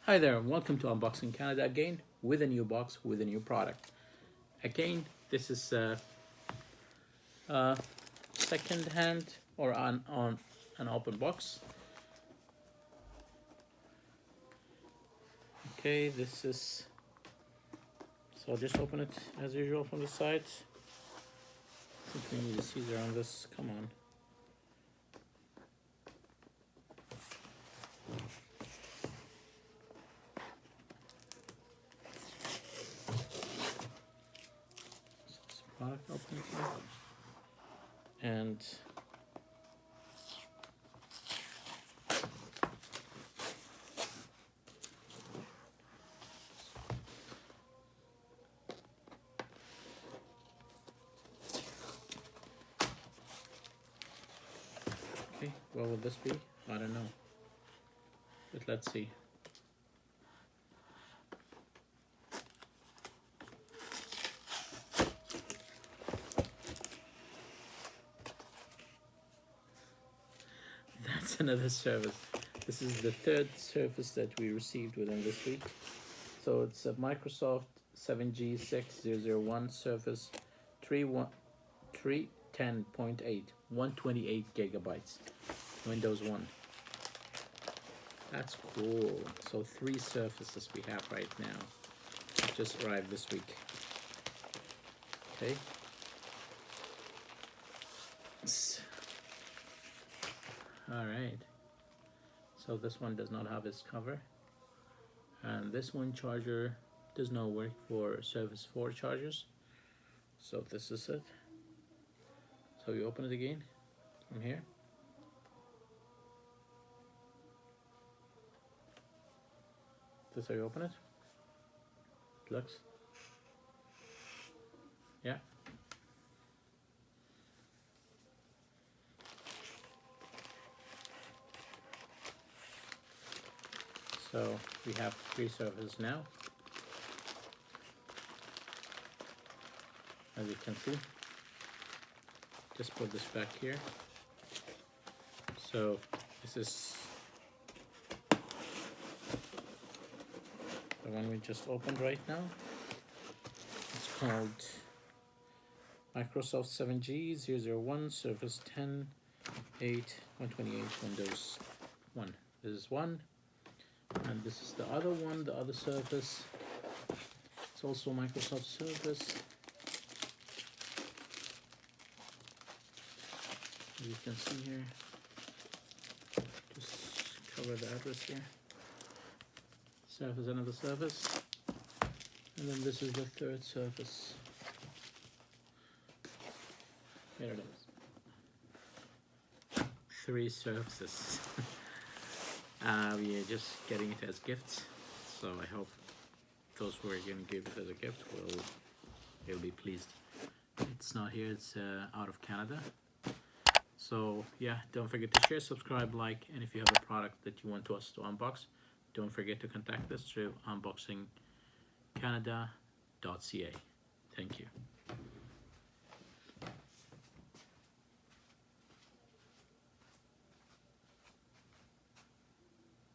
Hi there, and welcome to Unboxing Canada again with a new box with a new product. Again, this is a second hand or on an open box. Okay, this is, so I'll just open it as usual from the side. I think we need a Caesar on this, come on. Product opening and okay, what will this be? I don't know, but let's see. That's another service. This is the third service that we received within this week. So it's a Microsoft 7G6001 Surface 310.8, 128 gigabytes, Windows 1. That's cool. So 3 surfaces we have right now. It just arrived this week. Okay. All right, so this one does not have its cover, and this one charger does not work for Surface 4 chargers. So this is it. So you open it again from here. This is how you open it. It looks, yeah. So we have 3 surfaces now, as you can see. Just put this back here. So this is the one we just opened right now. It's called Microsoft 7G001 Surface 10, 8, 128 Windows 1. This is one. And this is the other one, the other Surface. It's also Microsoft Surface. As you can see here, just cover the address here. Surface, another Surface. And then this is the third Surface. Here it is. 3 surfaces. We are just getting it as gifts, so I hope those who are going to give it as a gift will be pleased. It's not here, it's out of Canada. So yeah, don't forget to share, subscribe, like, and if you have a product that you want us to unbox, don't forget to contact us through unboxingcanada.ca. Thank you.